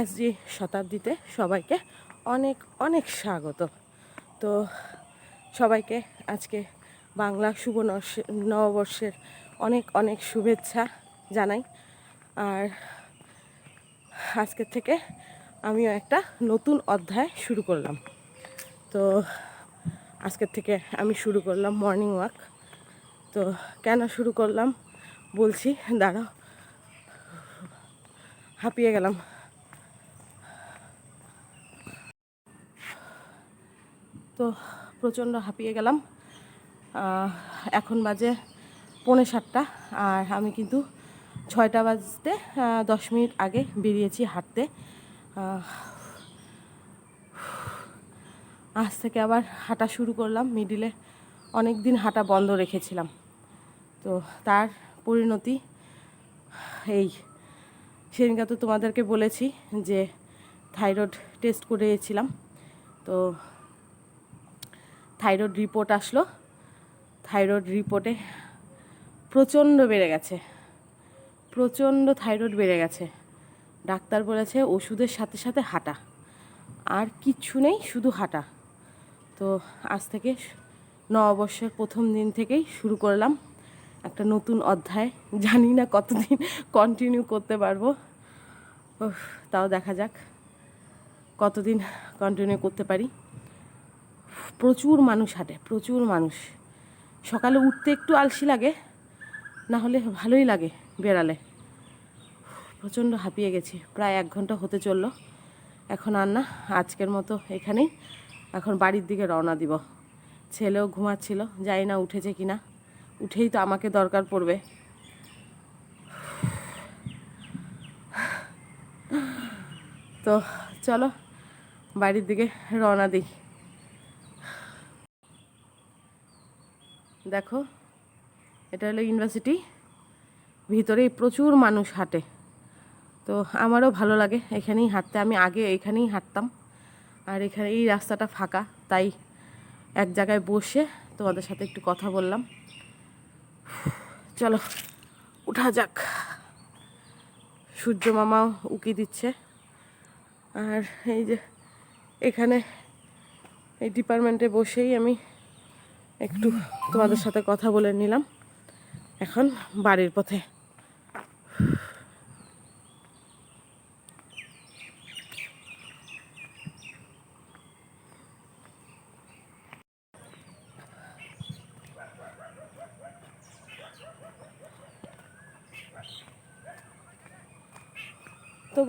SG শতাব্দীতে সবাইকে অনেক অনেক স্বাগত। তো সবাইকে আজকে বাংলা শুভ নববর্ষের অনেক অনেক শুভেচ্ছা জানাই। আর আজকের থেকে আমিও একটা নতুন অধ্যায় শুরু করলাম। তো আজকের থেকে আমি শুরু করলাম মর্নিং ওয়াক। তো কেন শুরু করলাম বলছি, দাঁড়াও, হাঁপিয়ে গেলাম। তো প্রচণ্ড হাঁপিয়ে গেলাম। এখন বাজে 6:45 আর আমি কিন্তু 6টা বাজতে 10 মিনিট আগে বেরিয়েছি হাঁটতে। আজ থেকে আবার হাঁটা শুরু করলাম। মিডিলে অনেক দিন হাঁটা বন্ধ রেখেছিলাম, তো তার পরিণতি এই। সেদিনকে তো তোমাদেরকে বলেছি যে থাইরয়েড টেস্ট করেছিলাম, তো থাইরয়েড রিপোর্ট আসলো। থাইরয়েড রিপোর্টে প্রচণ্ড বেড়ে গেছে, প্রচণ্ড থাইরয়েড বেড়ে গেছে। ডাক্তার বলেছে ওষুধের সাথে সাথে হাঁটা, আর কিচ্ছু নেই, শুধু হাঁটা। তো আজ থেকে নববর্ষের প্রথম দিন থেকেই শুরু করলাম একটা নতুন অধ্যায়। জানি না কতদিন কন্টিনিউ করতে পারবো, তাও দেখা যাক কতদিন কন্টিনিউ করতে পারি। প্রচুর মানুষ হাঁটে, প্রচুর মানুষ। সকালে উঠতে একটু আলসি লাগে, না হলে ভালোই লাগে বেড়ালে। প্রচণ্ড হাঁপিয়ে গেছি, প্রায় 1 ঘন্টা হতে চললো। এখন আর না, আজকের মতো এখানেই। এখন বাড়ির দিকে রওনা দিব। ছেলেও ঘুমাচ্ছিল, জানি না উঠেছে কিনা। উঠেই তো আমাকে দরকার পড়বে। তো চলো বাড়ির দিকে রওনা দিই। দেখো, এটা হলো ইউনিভার্সিটি, ভিতরেই প্রচুর মানুষ হাঁটে। তো আমারও ভালো লাগে এখানেই হাঁটতে। আমি আগে এখানেই হাঁটতাম, আর এখানে এই রাস্তাটা ফাঁকা, তাই এক জায়গায় বসে তোমাদের সাথে একটু কথা বললাম। চলো উঠা যাক। সূর্য মামাও উকি দিচ্ছে। আর এই যে এখানে এই ডিপার্টমেন্টে বসেই আমি একটু তোমাদের সাথে কথা বলে নিলাম। এখন বাড়ির পথে। তো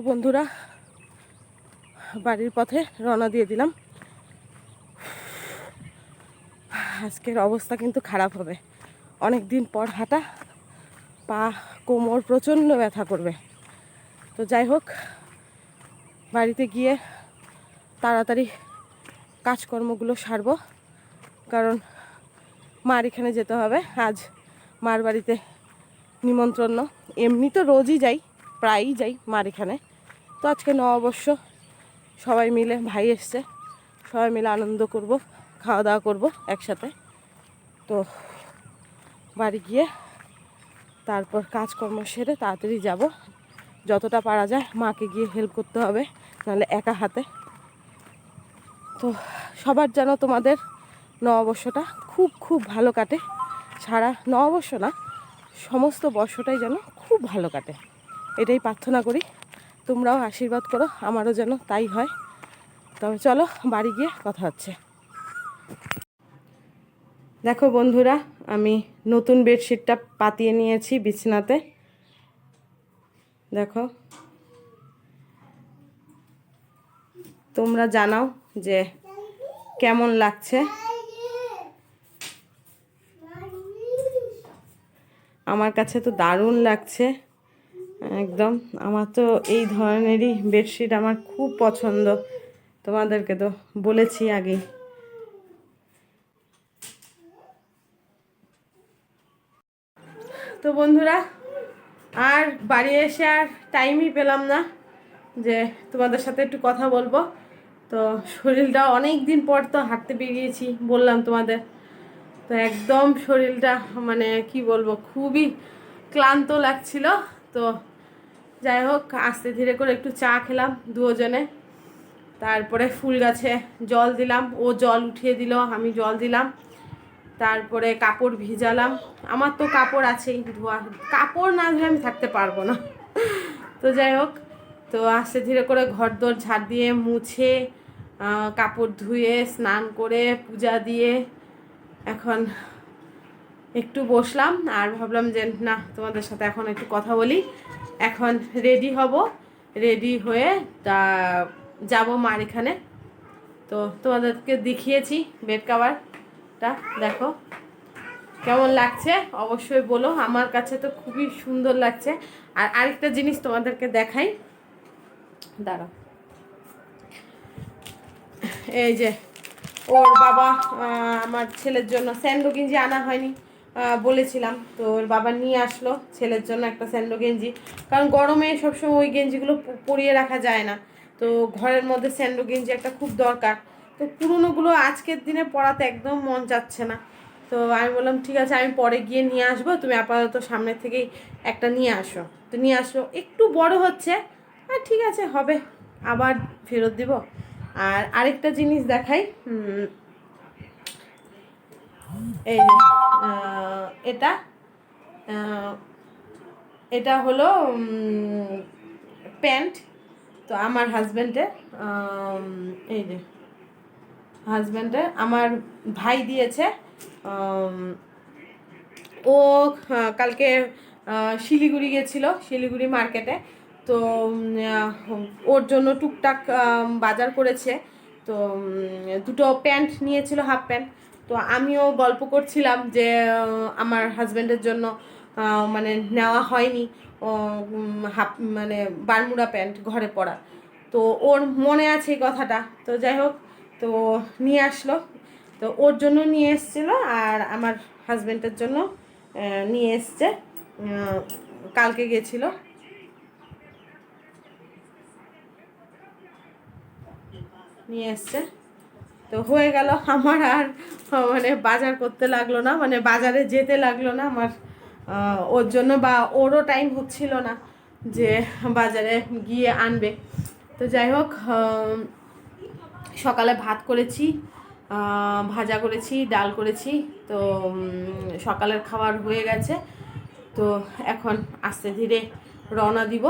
বন্ধুরা বাড়ির পথে রওনা দিয়ে দিলাম। আজকের অবস্থা কিন্তু খারাপ হবে। অনেক দিন পর হাঁটা, পা কোমর প্রচণ্ড ব্যথা করবে। তো যাই হোক, বাড়িতে গিয়ে তাড়াতাড়ি কাজকর্মগুলো সারবো, কারণ মার এখানে যেতে হবে। আজ মার বাড়িতে নিমন্ত্রণ। এমনি তো রোজই যাই, প্রায়ই যাই মার এখানে। তো আজকে নববর্ষ, সবাই মিলে, ভাই এসছে, সবাই মিলে আনন্দ করব, খাওয়া দাওয়া করব একসাথে। তো বাড়ি গিয়ে তারপর কাজকর্ম সেরে তাড়াতাড়ি যাব। যতটা পারা যায় মাকে গিয়ে হেল্প করতে হবে, নাহলে একা হাতে। তো সবার যেন তোমাদের নববর্ষটা খুব খুব ভালো কাটে। সারা নববর্ষ না, সমস্ত বর্ষটাই যেন খুব ভালো কাটে, এটাই প্রার্থনা করি। তোমরাও আশীর্বাদ করো, আমারও যেন তাই হয়। তবে চলো বাড়ি গিয়ে কথা হচ্ছে। দেখো বন্ধুরা, আমি নতুন বেডশিটটা পাতিয়ে নিয়েছি বিছানাতে। দেখো, তোমরা জানাও যে কেমন লাগছে। আমার কাছে তো দারুণ লাগছে একদম। আমার তো এই ধরনেরই বেডশিট আমার খুব পছন্দ, তোমাদেরকে তো বলেছি আগেই। তো বন্ধুরা, আর বাড়ি এসে আর টাইমই পেলাম না যে তোমাদের সাথে একটু কথা বলবো। তো শরীরটা অনেক দিন পর তো হাঁটতে বেরিয়েছি, বললাম তোমাদের। তো একদম শরীরটা মানে কি বলবো, খুবই ক্লান্ত লাগছিল। তো যাই হোক আস্তে ধীরে করে একটু চা খেলাম দুজনে, তারপরে ফুল গাছে জল দিলাম, ও জল উঠিয়ে দিল, আমি জল দিলাম, তারপরে কাপড় ভিজালাম। আমার তো কাপড় আছেই ধোয়া, কাপড় না ধুয়ে আমি থাকতে পারবো না। তো যাই হোক, তো আস্তে ধীরে করে ঘর দোর ঝাড় দিয়ে মুছে কাপড় ধুয়ে স্নান করে পূজা দিয়ে এখন একটু বসলাম আর ভাবলাম যে না তোমাদের সাথে এখন একটু কথা বলি। এখন রেডি হব, রেডি হয়ে তা যাব মার এখানে। তো তোমাদেরকে দেখিয়েছি বেড কাভারটা, দেখো কেমন লাগছে অবশ্যই বলো। আমার কাছে তো খুবই সুন্দর লাগছে। আর আরেকটা জিনিস তোমাদেরকে দেখাই, দাঁড়াও। এই যে ওর বাবা আমার ছেলের জন্য স্যান্ডো গেঞ্জি আনা হয়নি, বলেছিলাম, তো ওর বাবা নিয়ে আসলো ছেলের জন্য একটা স্যান্ডো গেঞ্জি। কারণ গরমে সবসময় ওই গেঞ্জিগুলো পরিয়ে রাখা যায় না, তো ঘরের মধ্যে স্যান্ডো গেঞ্জি একটা খুব দরকার। তো পুরোনোগুলো আজকের দিনে পরাতে একদম মন যাচ্ছে না। তো আমি বললাম ঠিক আছে আমি পরে গিয়ে নিয়ে আসবো, তুমি আপাতত সামনের থেকেই একটা নিয়ে আসো। তো নিয়ে আসলো, একটু বড় হচ্ছে, আর ঠিক আছে হবে, আবার ফেরত দিব। আর আরেকটা জিনিস দেখাই, এই যে এটা এটা হলো প্যান্ট। তো আমার হাজব্যান্ডের, এই যে হাজব্যান্ডের আমার ভাই দিয়েছে। ও কালকে শিলিগুড়ি গেছিল, শিলিগুড়ি মার্কেটে। তো ওর জন্য টুকটাক বাজার করেছে। তো দুটো প্যান্ট নিয়েছিল, হাফ প্যান্ট। তো আমিও গল্প করছিলাম যে আমার হাজব্যান্ডের জন্য মানে নেওয়া হয়নি হাফ মানে বারমুডা প্যান্ট ঘরে পরা। তো ওর মনে আছে এই কথাটা। তো যাই হোক, তো নিয়ে আসলো। তো ওর জন্য নিয়ে এসেছিলো আর আমার হাজব্যান্ডের জন্য নিয়ে এসছে, কালকে গেছিলো। নিয়ে এসছে, তো হয়ে গেল আমার। আর মানে বাজার করতে লাগলো না, মানে বাজারে যেতে লাগলো না আমার ওর জন্য, বা ওরও টাইম হচ্ছিল না যে বাজারে গিয়ে আনবে। তো যাই হোক, সকালে ভাত করেছি, ভাজা করেছি, ডাল করেছি। তো সকালের খাবার হয়ে গেছে। তো এখন আস্তে ধীরে রওনা দিব।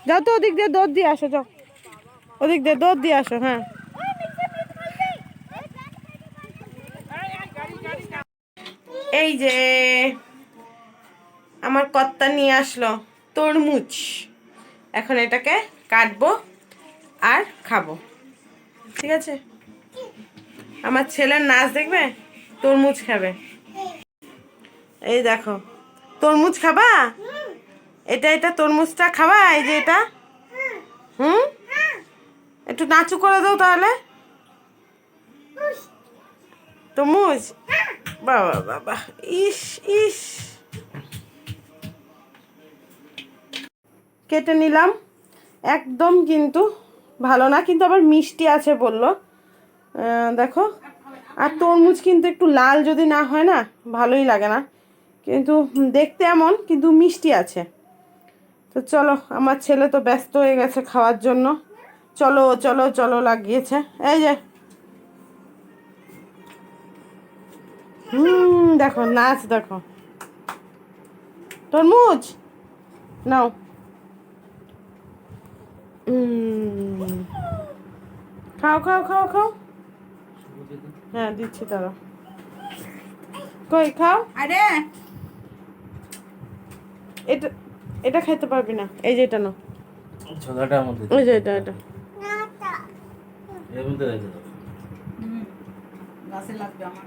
যাও তো ওদিক দিয়ে দৌড় দিয়ে আসো, যাও ওদিক দিয়ে দৌড় দিয়ে আসো। হ্যাঁ এই যে আমার কর্তা নিয়ে আসলো তরমুজ, এখন এটাকে কাটবো আর খাবো, ঠিক আছে? আমার ছেলের নাচ দেখবে, তরমুজ খাবে। এই দেখো, তরমুজ খাবা? এটা তরমুজটা খাবা? এই যে এটা, হুম, একটু নাচু করে দাও তাহলে। তরমুজ, বাবা বাবা, ইস ইস, কেটে নিলাম। একদম কিন্তু ভালো না, কিন্তু আবার মিষ্টি আছে বললো। দেখো, আর তরমুজ কিন্তু একটু লাল যদি না হয় না ভালোই লাগে না, কিন্তু দেখতে এমন, কিন্তু মিষ্টি আছে। তো চলো, আমার ছেলে তো ব্যস্ত হয়ে গেছে খাওয়ার জন্য। চলো চলো চলো লাগিয়েছে, এই যে দেখো নাচ, দেখো তরমুজ নাও। খাও খাও খাও খাও, হ্যাঁ দিচ্ছি তারা, কই খাও। আরে এটা এটা খেতে পারবি না, এই যে এটা নাও, ছোলাটার মধ্যে ওই যে এটা এটা এর মধ্যে রেখে দাও। গাছে লাগবে আমার।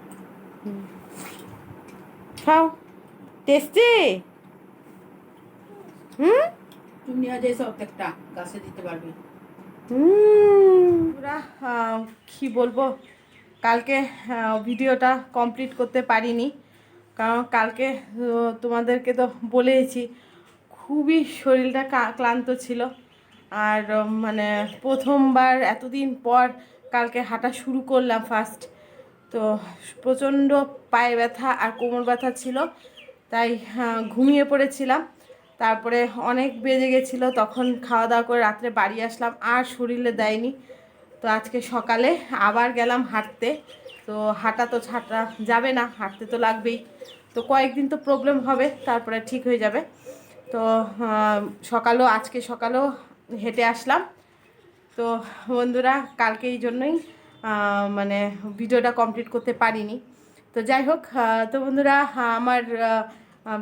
খাও, টেস্টি। তুমি আজ এসে প্রত্যেকটা গাছে দিতে পারবে। পুরা কি বলবো, কালকে ভিডিওটা কমপ্লিট করতে পারিনি, কারণ কালকে তোমাদেরকে তো বলেইছি খুবই শরীরটা ক্লান্ত ছিল। আর মানে প্রথমবার এতদিন পর কালকে হাঁটা শুরু করলাম ফার্স্ট, তো প্রচণ্ড পায়ে ব্যথা আর কোমর ব্যথা ছিল, তাই ঘুমিয়ে পড়েছিলাম। তারপরে অনেক বেজে গেছিলো, তখন খাওয়া দাওয়া করে রাত্রে বাড়ি আসলাম, আর শরীরে দেয়নি। তো আজকে সকালে আবার গেলাম হাঁটতে, তো হাঁটা তো ছাটা যাবে না, হাঁটতে তো লাগবেই। তো কয়েকদিন তো প্রবলেম হবে, তারপরে ঠিক হয়ে যাবে। তো আজকে সকালেও হেঁটে আসলাম। তো বন্ধুরা, কালকে এই জন্যই মানে ভিডিওটা কমপ্লিট করতে পারিনি। তো যাই হোক, তো বন্ধুরা, আমার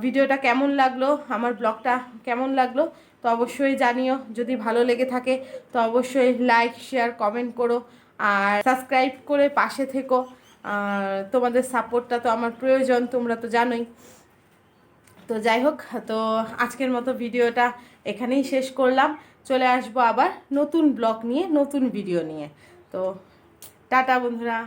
ভিডিওটা কেমন লাগলো, আমার ব্লগটা কেমন লাগলো, তো অবশ্যই জানিও। যদি ভালো লেগে থাকে তো অবশ্যই লাইক শেয়ার কমেন্ট করো, আর সাবস্ক্রাইব করে পাশে থেকো। তোমাদের সাপোর্টটা তো আমার প্রয়োজন, তোমরা তো জানোই। তো যাই হোক, তো আজকের মতো ভিডিওটা এখানেই শেষ করলাম। চলে আসবো আবার নতুন ব্লগ নিয়ে, নতুন ভিডিও নিয়ে। তো টাটা বন্ধুরা।